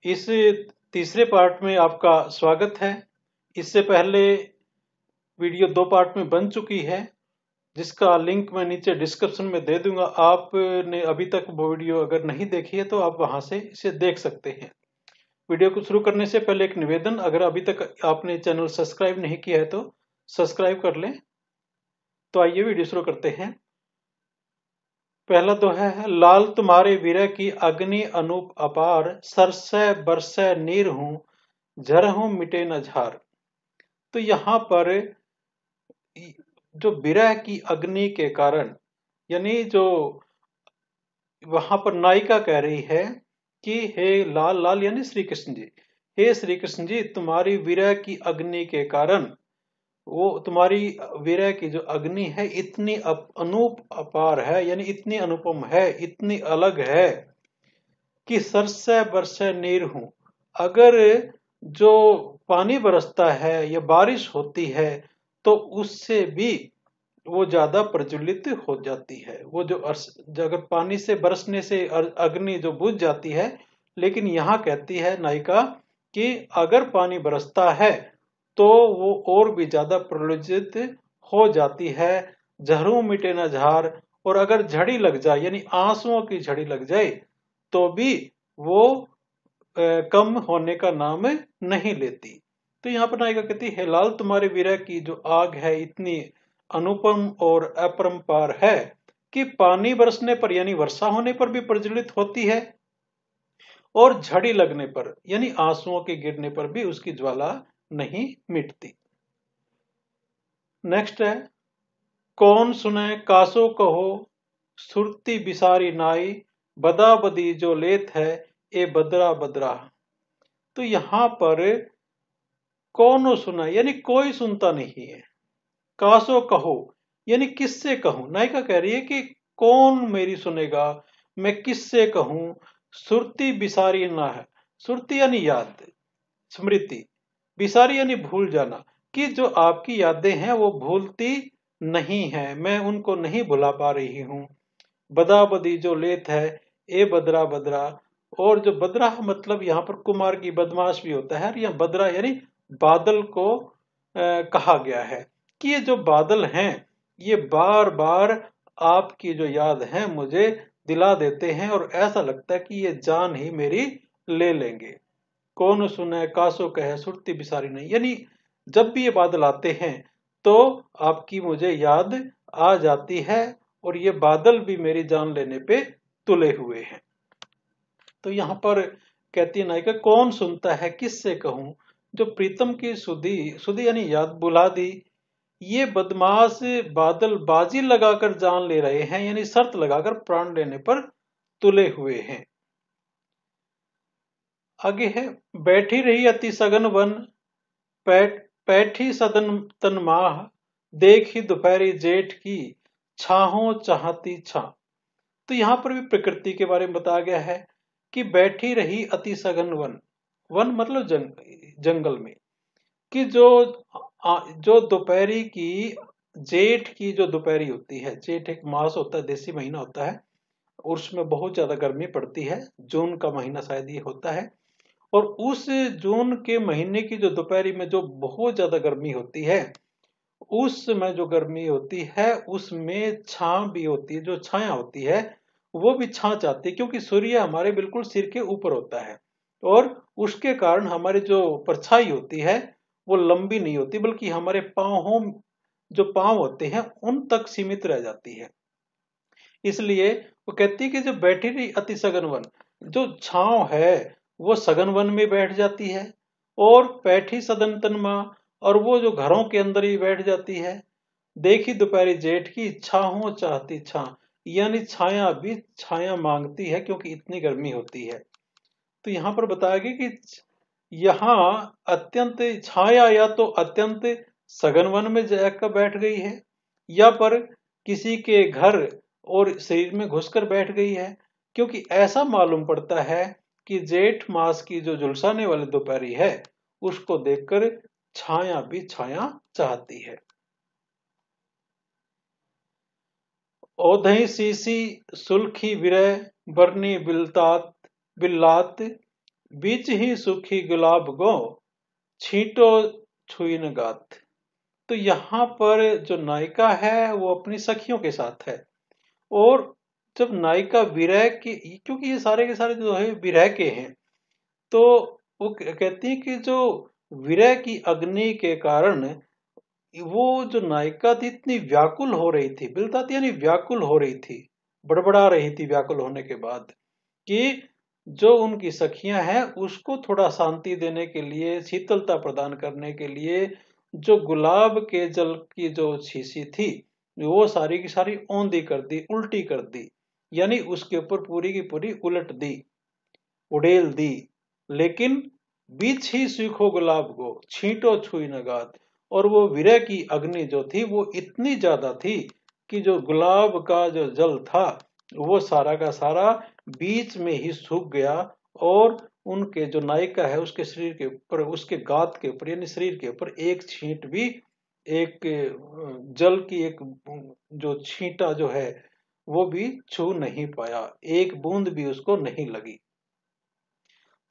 इस तीसरे पार्ट में आपका स्वागत है। इससे पहले वीडियो 2 पार्ट में बन चुकी है, जिसका लिंक मैं नीचे डिस्क्रिप्शन में दे दूंगा। आपने अभी तक वो वीडियो अगर नहीं देखी है तो आप वहां से इसे देख सकते हैं। वीडियो को शुरू करने से पहले एक निवेदन, अगर अभी तक आपने चैनल सब्सक्राइब नहीं किया है तो सब्सक्राइब कर लें। तो आइए वीडियो शुरू करते हैं। पहला दोहा है, लाल तुम्हारे विरह की अग्नि अनूप अपार, सरसै बरसै नीर हूं झरहूं मिटे न झार। तो यहाँ पर जो विरह की अग्नि के कारण, यानी जो वहां पर नायिका कह रही है कि हे लाल, लाल यानी श्री कृष्ण जी, हे श्री कृष्ण जी, तुम्हारी विरह की अग्नि के कारण, वो तुम्हारी विरह की जो अग्नि है इतनी अनूप अपार है, यानी इतनी अनुपम है, इतनी अलग है कि सरसै बरसै नीर हूं। अगर जो पानी बरसता है या बारिश होती है तो उससे भी वो ज्यादा प्रज्वलित हो जाती है। वो जो अगर पानी से बरसने से अग्नि जो बुझ जाती है, लेकिन यहाँ कहती है नायिका कि अगर पानी बरसता है तो वो और भी ज्यादा प्रज्वलित हो जाती है। झरू मिटे न झार, और अगर झड़ी लग जाए यानी आंसुओं की झड़ी लग जाए तो भी वो कम होने का नाम नहीं लेती। तो यहाँ पर नायिका कहती है, लाल तुम्हारे विरह की जो आग है इतनी अनुपम और अपरंपार है कि पानी बरसने पर यानी वर्षा होने पर भी प्रज्वलित होती है, और झड़ी लगने पर यानी आंसुओं के गिरने पर भी उसकी ज्वाला नहीं मिटती। नेक्स्ट है, कौन सुने कासो कहो सुरती बिसारी नाई, बदा बदी जो लेत है ए बदरा बदरा। तो यहां पर कौन सुना यानी कोई सुनता नहीं है। कासो कहो यानी किससे कहूं। नायिका कह रही है कि कौन मेरी सुनेगा, मैं किससे कहूं। सुरती बिसारी ना है, सुरती यानी याद, स्मृति, बिसारी यानी भूल जाना, कि जो आपकी यादें हैं वो भूलती नहीं है, मैं उनको नहीं भुला पा रही हूं। बदा बदी जो लेत है ए बदरा बदरा, और जो बदरा मतलब यहाँ पर कुमार की बदमाश भी होता है, यहाँ बदरा यानी बादल को कहा गया है कि ये जो बादल हैं ये बार बार आपकी जो याद है मुझे दिला देते हैं, और ऐसा लगता है कि ये जान ही मेरी ले लेंगे। कौन सुने कासो कहे सुरती बिसारी नहीं, यानी जब भी ये बादल आते हैं तो आपकी मुझे याद आ जाती है, और ये बादल भी मेरी जान लेने पे तुले हुए हैं। तो यहाँ पर कहती है नायिका, कौन सुनता है किससे कहूं, जो प्रीतम की सुधी, सुधी यानी याद बुला दी, ये बदमाश बादल बाजी लगाकर जान ले रहे हैं, यानी शर्त लगाकर प्राण लेने पर तुले हुए हैं। आगे है, बैठी रही अति सघन वन, पैठी सदन तन माह, देखी दोपहरी जेठ की छाहों चाहती छा। तो यहां पर भी प्रकृति के बारे में बताया गया है कि बैठी रही अति सघन वन, वन मतलब जंगल में, कि जो दोपहरी की, जेठ की जो दोपहरी होती है, जेठ एक मास होता है, देसी महीना होता है, और उसमें बहुत ज्यादा गर्मी पड़ती है। जून का महीना शायद ये होता है, और उस जून के महीने की जो दोपहरी में जो बहुत ज्यादा गर्मी होती है, उस समय जो गर्मी होती है उसमें छां भी होती है, जो छाया होती है वो भी छां चाहती है, क्योंकि सूर्य हमारे बिल्कुल सिर के ऊपर होता है, और उसके कारण हमारी जो परछाई होती है वो लंबी नहीं होती, बल्कि हमारे जो पांव होते हैं उन तक सीमित रह जाती है। इसलिए वो कहती है कि जो बैठी रही अति सघन वन, जो छांव है वो सघन वन में बैठ जाती है, और बैठी सदन तनमा, और वो जो घरों के अंदर ही बैठ जाती है। देखी दोपहरी जेठ की छाहों चाहती छा, यानी छाया भी छाया मांगती है, क्योंकि इतनी गर्मी होती है। तो यहाँ पर बताया गया कि यहाँ अत्यंत छाया या तो अत्यंत सघन वन में जाकर बैठ गई है, या पर किसी के घर और शरीर में घुसकर बैठ गई है, क्योंकि ऐसा मालूम पड़ता है कि जेठ मास की जो झुलसाने वाली दोपहरी है उसको देखकर छाया भी छाया चाहती है। ओधई सीसी सुलखी विरह बरनी बिल्लात बीच ही सुखी गुलाब गो छींटो छुई न गात। तो यहाँ पर जो नायिका है वो अपनी सखियों के साथ है, और जब नायिका विरह की, क्योंकि ये सारे के सारे जो है विरह के हैं, तो वो कहती है कि जो विरह की अग्नि के कारण वो जो नायिका थी इतनी व्याकुल हो रही थी, बिलता थी यानी व्याकुल हो रही थी, बड़बड़ा रही थी व्याकुल होने के बाद, कि जो उनकी सखियां हैं उसको थोड़ा शांति देने के लिए, शीतलता प्रदान करने के लिए जो गुलाब के जल की जो शीशी थी वो सारी की सारी औंधी कर दी, उल्टी कर दी, यानी उसके ऊपर पूरी की पूरी उलट दी, उड़ेल दी। लेकिन बीच ही सूखो गुलाब को छींटो छुई न गात। और वो विरह की अग्नि जो थी वो इतनी ज्यादा थी कि जो गुलाब का जो जल था वो सारा का सारा बीच में ही सूख गया, और उनके जो नायिका है उसके शरीर के ऊपर, उसके गात के ऊपर यानी शरीर के ऊपर एक छींट भी, एक जल की एक जो छींटा जो है वो भी छू नहीं पाया, एक बूंद भी उसको नहीं लगी।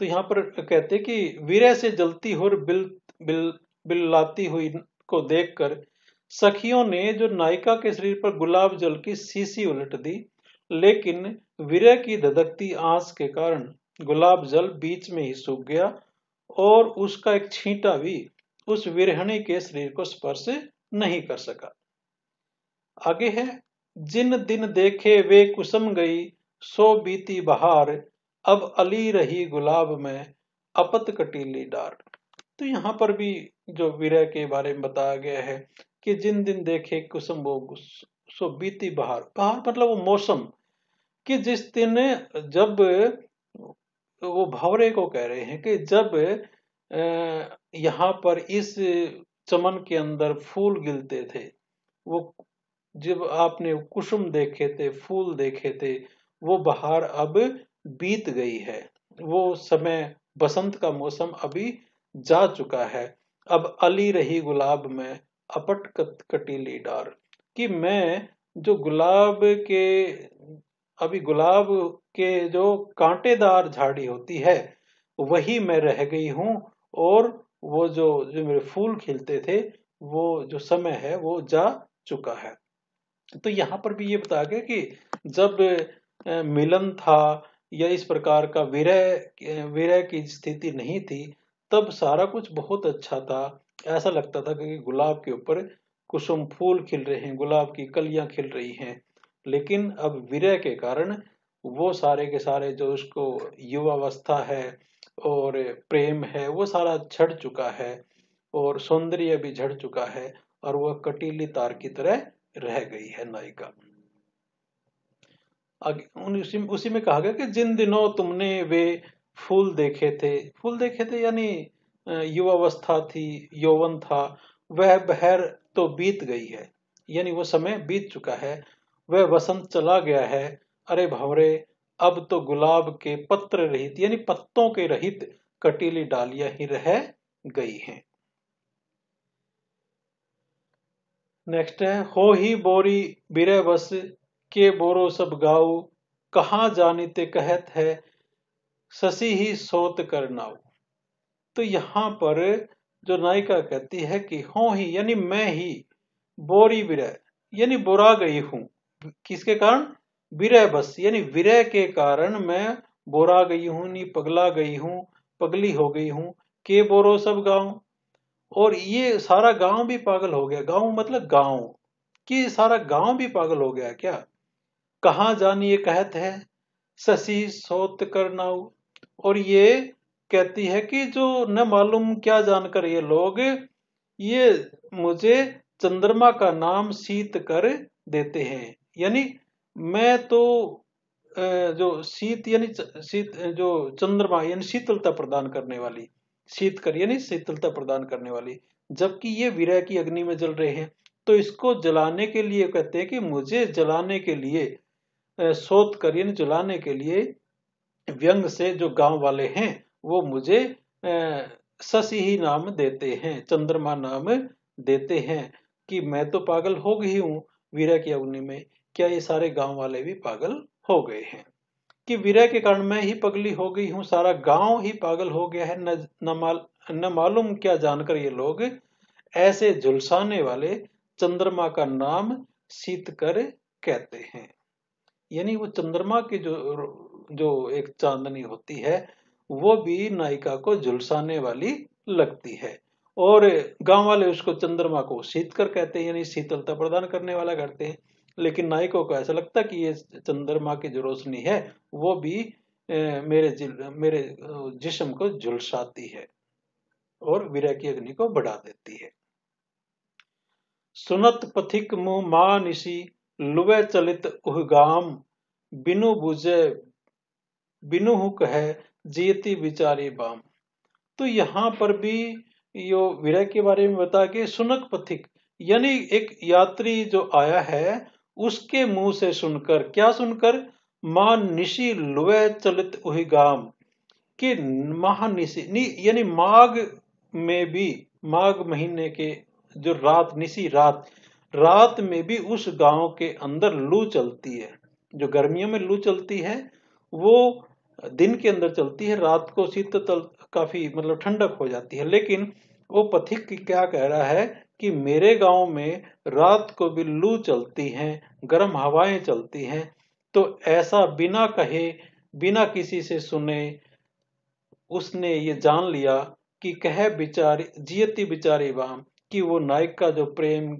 तो यहाँ पर कहते कि वीर्य से जलती हुई बिल्लाती हुई को देखकर सखियों ने जो नायिका के शरीर पर गुलाब जल की शीशी उलट दी, लेकिन वीर्य की धधकती आंच के कारण गुलाब जल बीच में ही सूख गया, और उसका एक छींटा भी उस विरहिणी के शरीर को स्पर्श नहीं कर सका। आगे है, जिन दिन देखे वे कुसुम गई सो बीती बहार, अब अली रही गुलाब में अपत कटीली डार। तो यहाँ पर भी जो विरह के बारे में बताया गया है कि जिन दिन देखे कुसुम वो सो बीती बहार, बहार मतलब वो मौसम, कि जिस दिन, जब वो भंवरे को कह रहे हैं कि जब यहाँ पर इस चमन के अंदर फूल गिलते थे, वो जब आपने कुसुम देखे थे, फूल देखे थे, वो बहार अब बीत गई है, वो समय, बसंत का मौसम अभी जा चुका है। अब अली रही गुलाब में अपट कटीली डार, कि मैं जो गुलाब के, अभी गुलाब के जो कांटेदार झाड़ी होती है वही मैं रह गई हूं, और वो जो जो मेरे फूल खिलते थे वो जो समय है वो जा चुका है। तो यहाँ पर भी ये बताया गया कि जब मिलन था या इस प्रकार का विरह विरह की स्थिति नहीं थी, तब सारा कुछ बहुत अच्छा था। ऐसा लगता था कि गुलाब के ऊपर कुसुम फूल खिल रहे हैं, गुलाब की कलियां खिल रही हैं। लेकिन अब विरह के कारण वो सारे के सारे जो उसको युवावस्था है और प्रेम है वो सारा झड़ चुका है, और सौंदर्य भी झड़ चुका है, और वह कटीली तार की तरह रह गई है नायिका। आगे उसी में कहा गया कि जिन दिनों तुमने वे फूल देखे थे, फूल देखे थे यानी युवावस्था थी, यौवन था, वह बहर तो बीत गई है, यानी वो समय बीत चुका है, वह वसंत चला गया है। अरे भंवरे, अब तो गुलाब के पत्र रहित यानी पत्तों के रहित कटीली डालियां ही रह गई हैं। नेक्स्ट है, हो ही बोरी बिरे बस के बोरो सब गाऊ, कहाँ जानिते कहत है शशि ही सोत कर नाऊ। तो यहाँ पर जो नायिका कहती है कि हो ही यानी मैं ही, बोरी विरह यानी बुरा गई हूं, किसके कारण, विरह बस यानी विरह के कारण मैं बोरा गई हूं, नहीं पगला गई हूं, पगली हो गई हूं, के बोरो सब गाँव, और ये सारा गांव भी पागल हो गया, गांव मतलब गांव, कि सारा गांव भी पागल हो गया क्या, कहाँ जानिए कहत है शशि सोत कर नाऊ। और ये कहती है कि जो न मालूम क्या जानकर ये लोग, ये मुझे चंद्रमा का नाम शीत कर देते हैं, यानी मैं तो जो शीत यानी शीत जो चंद्रमा यानी शीतलता प्रदान करने वाली, शीत कर यानी शीतलता प्रदान करने वाली, जबकि ये विरह की अग्नि में जल रहे हैं। तो इसको जलाने के लिए कहते हैं कि मुझे जलाने के लिए सोत कर यानी जलाने के लिए व्यंग से जो गांव वाले हैं वो मुझे शशि ही नाम देते हैं, चंद्रमा नाम देते हैं, कि मैं तो पागल हो गई हूं वीरा की अग्नि में, क्या ये सारे गांव वाले भी पागल हो गए हैं कि विरह के कारण मैं ही पगली हो गई हूं, सारा गांव ही पागल हो गया है, न मालूम क्या जानकर ये लोग ऐसे झुलसाने वाले चंद्रमा का नाम शीतकर कहते हैं। यानी वो चंद्रमा की जो जो एक चांदनी होती है वो भी नायिका को झुलसाने वाली लगती है, और गांव वाले उसको चंद्रमा को शीतकर कहते हैं, यानी शीतलता प्रदान करने वाला करते हैं। लेकिन नायकों को ऐसा लगता है कि ये चंद्रमा की जो रोशनी है वो भी मेरे जिस्म को झुलसाती है और विरह की अग्नि को बढ़ा देती है। सुनत पथिक मुँह मानिसी, लुवै चलित उहगाम, बिनु बुझे बिनु हुक है, जीती बिचारी बाम। तो यहाँ पर भी यो विरह के बारे में बता के सुनक पथिक यानी एक यात्री जो आया है उसके मुंह से सुनकर, क्या सुनकर, मां निशी लुवै चलित उहिगाम, कि महानिशी यानी माघ में भी, माघ महीने के जो रात, निशी रात, रात में भी उस गांव के अंदर लू चलती है। जो गर्मियों में लू चलती है वो दिन के अंदर चलती है, रात को शीतल काफी मतलब ठंडक हो जाती है। लेकिन वो पथिक क्या कह रहा है कि मेरे गांव में रात को भी लू चलती हैं, गर्म हवाएं चलती हैं। तो ऐसा बिना कहे, बिना किसी से सुने उसने ये जान लिया कि कह बिचारी जियती बिचारी वाम, कि वो नायिका जो प्रेम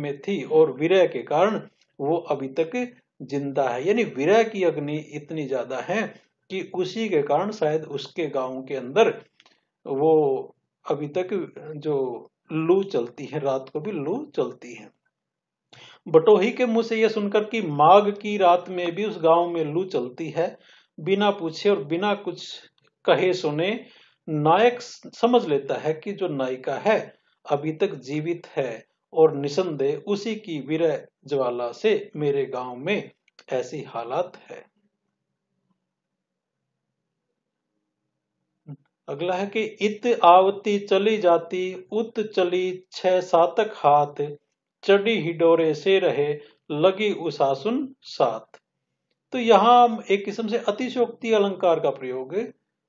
में थी और विरह के कारण वो अभी तक जिंदा है। यानी विरह की अग्नि इतनी ज्यादा है कि उसी के कारण शायद उसके गांव के अंदर वो अभी तक जो लू चलती है, रात को भी लू चलती है। बटोही के मुंह से यह सुनकर कि माघ की रात में भी उस गांव में लू चलती है, बिना पूछे और बिना कुछ कहे सुने नायक समझ लेता है कि जो नायिका है अभी तक जीवित है और निसंदेह उसी की विरह ज्वाला से मेरे गांव में ऐसी हालात है। अगला है कि इत आवती चली जाती, उत चली 6 सातक हाथ, चढ़ी हिडोरे से रहे, लगी उसासुन साथ। तो यहाँ एक किस्म से अतिशयोक्ति अलंकार का प्रयोग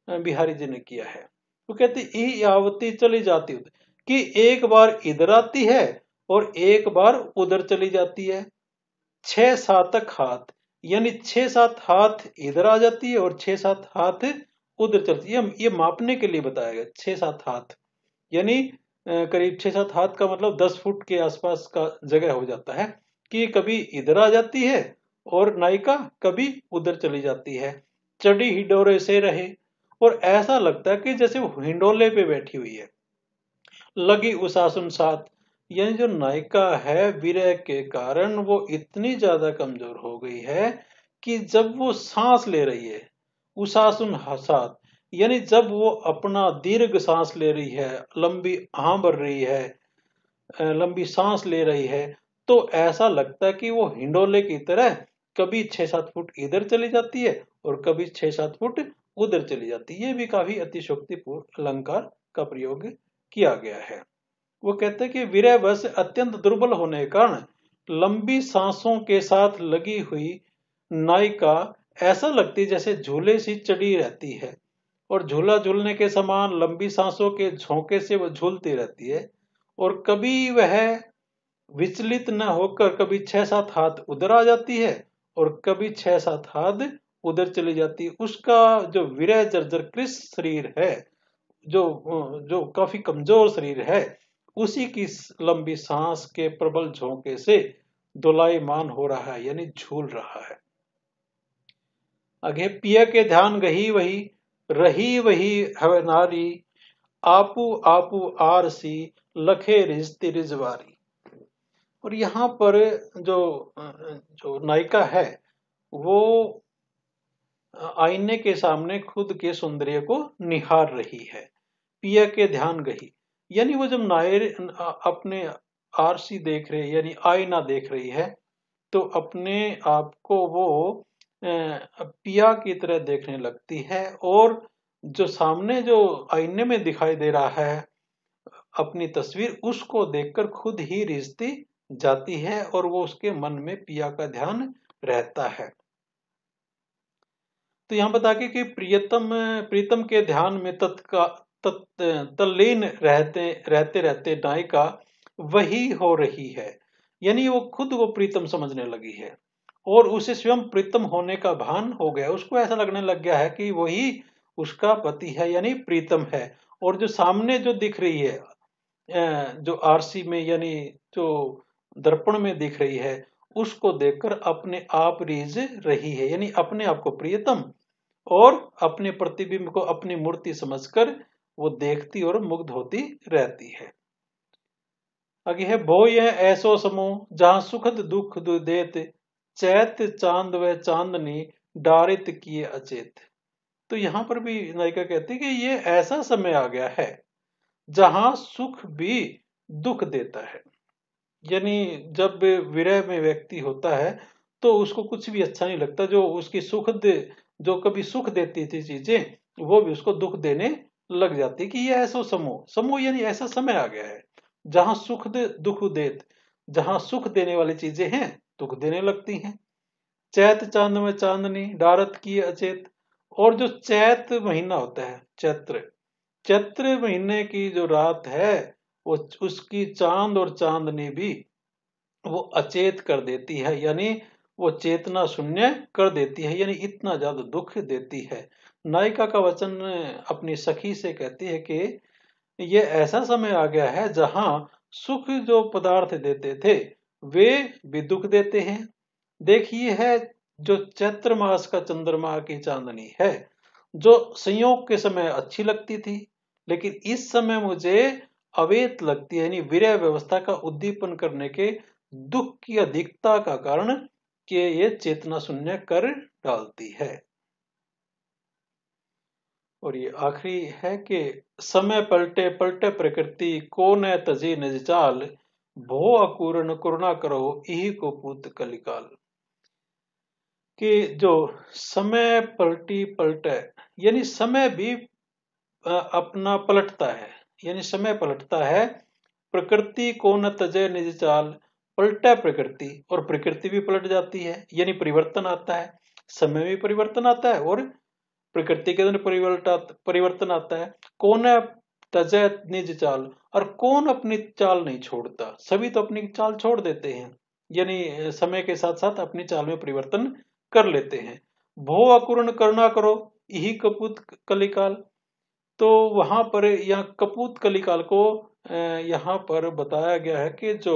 बिहारी जी ने किया है। वो कहते ई आवती चली जाती, कि एक बार इधर आती है और एक बार उधर चली जाती है। 6 सातक हाथ यानी 6 7 हाथ इधर आ जाती है और 6 7 हाथ उधर चलती है। ये मापने के लिए बताया गया 6 7 हाथ, यानी करीब 6 7 हाथ का मतलब 10 फुट के आसपास का जगह हो जाता है कि कभी इधर आ जाती है और नायिका कभी उधर चली जाती है। चढ़ी हिडोरे से रहे, और ऐसा लगता है कि जैसे वो हिंडोले पे बैठी हुई है। लगी उसासुन साथ यानी जो नायिका है विरह के कारण वो इतनी ज्यादा कमजोर हो गई है कि जब वो सांस ले रही है, उसासुन साथ यानी जब वो अपना दीर्घ सांस ले रही है, लंबी आह भर रही है, लंबी सांस ले रही है, तो ऐसा लगता है कि वो हिंडोले की तरह कभी 6 7 फुट इधर चली जाती है और कभी 6 7 फुट उधर चली जाती है। ये भी काफी अतिशोक्तिपूर्ण अलंकार का प्रयोग किया गया है। वो कहते हैं कि विरह बस अत्यंत दुर्बल होने के कारण लंबी सांसों के साथ लगी हुई नायिका ऐसा लगती जैसे झूले सी चढ़ी रहती है, और झूला झूलने के समान लंबी सांसों के झोंके से वह झूलती रहती है, और कभी वह विचलित न होकर कभी 6 7 हाथ उधर आ जाती है और कभी 6 7 हाथ उधर चली जाती है। उसका जो विरह जर्जर कृष शरीर है, जो जो काफी कमजोर शरीर है, उसी की लंबी सांस के प्रबल झोंके से दोलायमान हो रहा है, यानी झूल रहा है। आगे पिया के ध्यान गही वही, रही वही हव नारी, आपू आपू आरसी, लखे रिजती रिजवारी। और यहाँ पर जो जो नायिका है वो आईने के सामने खुद के सौंदर्य को निहार रही है। पिया के ध्यान गही यानी वो जब नायर अपने आरसी देख रही यानी आईना देख रही है तो अपने आप को वो पिया की तरह देखने लगती है, और जो सामने जो आईने में दिखाई दे रहा है अपनी तस्वीर, उसको देखकर खुद ही रिश्ती जाती है और वो उसके मन में पिया का ध्यान रहता है। तो यहाँ बता के कि प्रीतम के ध्यान में तल्लीन रहते रहते रहते नायिका वही हो रही है, यानी वो खुद वो प्रीतम समझने लगी है और उसे स्वयं प्रीतम होने का भान हो गया। उसको ऐसा लगने लग गया है कि वही उसका पति है, यानी प्रीतम है। और जो सामने जो दिख रही है, जो आरसी में यानी जो दर्पण में दिख रही है, उसको देखकर अपने आप रीझ रही है, यानी अपने आप को प्रियतम और अपने प्रतिबिंब को अपनी मूर्ति समझकर वो देखती और मुग्ध होती रहती है। आगे है, भो यह ऐसो समूह जहां सुखद दुख देत, चैत चांद व चांदनी डारित किए अचेत। तो यहां पर भी नायिका कहती है कि ये ऐसा समय आ गया है जहां सुख भी दुख देता है, यानी जब विरह में व्यक्ति होता है तो उसको कुछ भी अच्छा नहीं लगता। जो उसकी जो कभी सुख देती थी चीजें, वो भी उसको दुख देने लग जाती। कि ये ऐसा समूह यानी ऐसा समय आ गया है जहां दुख देत, जहां सुख देने वाली चीजें हैं दुख देने लगती हैं। चैत चांद में चांदनी डारत की अचेत। और जो चैत महीना होता है, चैत्र महीने की जो रात है, वो उसकी चांद और चांदनी भी वो अचेत कर देती है, यानी वो चेतना शून्य कर देती है, यानी इतना ज्यादा दुख देती है। नायिका का वचन अपनी सखी से कहती है कि ये ऐसा समय आ गया है जहां सुख जो पदार्थ देते थे वे भी दुख देते हैं। देखिए है जो चैत्र मास का चंद्रमा की चांदनी है, जो संयोग के समय अच्छी लगती थी, लेकिन इस समय मुझे अवेत लगती है, यानी विरह व्यवस्था का उद्दीपन करने के दुख की अधिकता का कारण कि ये चेतना शून्य कर डालती है। और ये आखिरी है कि समय पलटे पलटे प्रकृति को न तजे निज चाल, भो अकुरण करुणा करो यही को पूत कलिकाल। कि जो समय पलटी पलटे, यानी समय भी अपना पलटता है, यानी समय पलटता है। प्रकृति को न तजे निज चाल, पलटा प्रकृति और प्रकृति भी पलट जाती है, यानी परिवर्तन आता है। समय में परिवर्तन आता है और प्रकृति के अंदर परिवर्तन आता है। कौन है तजे निज चाल, और कौन अपनी चाल नहीं छोड़ता, सभी तो अपनी चाल छोड़ देते हैं, यानी समय के साथ साथ अपनी चाल में परिवर्तन कर लेते हैं। भो अकुर्ण करुणा करो यही कपूत कलिकाल। तो वहां पर यहाँ कपूत कलिकाल को यहाँ पर बताया गया है कि जो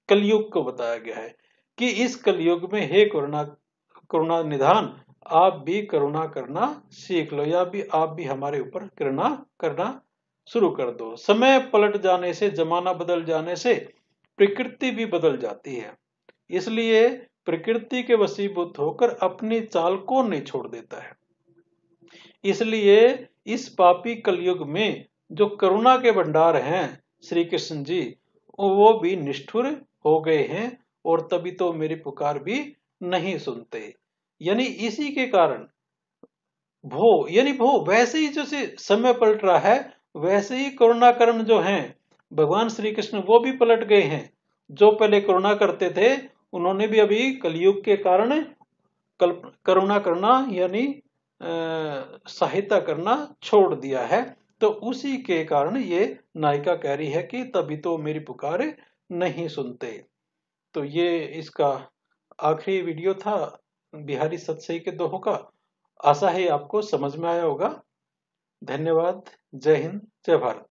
कलयुग को बताया गया है कि इस कलयुग में हे करुणा करुणा निधान, आप भी करुणा करना सीख लो, या भी आप भी हमारे ऊपर करुणा करना शुरू कर दो। समय पलट जाने से, जमाना बदल जाने से प्रकृति भी बदल जाती है, इसलिए प्रकृति के वशीभूत होकर अपनी चाल को नहीं छोड़ देता है। इसलिए इस पापी कलयुग में जो करुणा के भंडार हैं श्री कृष्ण जी, वो भी निष्ठुर हो गए हैं और तभी तो मेरी पुकार भी नहीं सुनते। यानी इसी के कारण भो वैसे ही जैसे समय पलट रहा है, वैसे ही करुणा करण जो हैं भगवान श्री कृष्ण वो भी पलट गए हैं। जो पहले करुणा करते थे उन्होंने भी अभी कलयुग के कारण करुणा करना यानी सहायता करना छोड़ दिया है। तो उसी के कारण ये नायिका कह रही है कि तभी तो मेरी पुकार नहीं सुनते। तो ये इसका आखिरी वीडियो था बिहारी सतसई के दोहों का। आशा है आपको समझ में आया होगा। धन्यवाद। जय हिंद, जय भारत।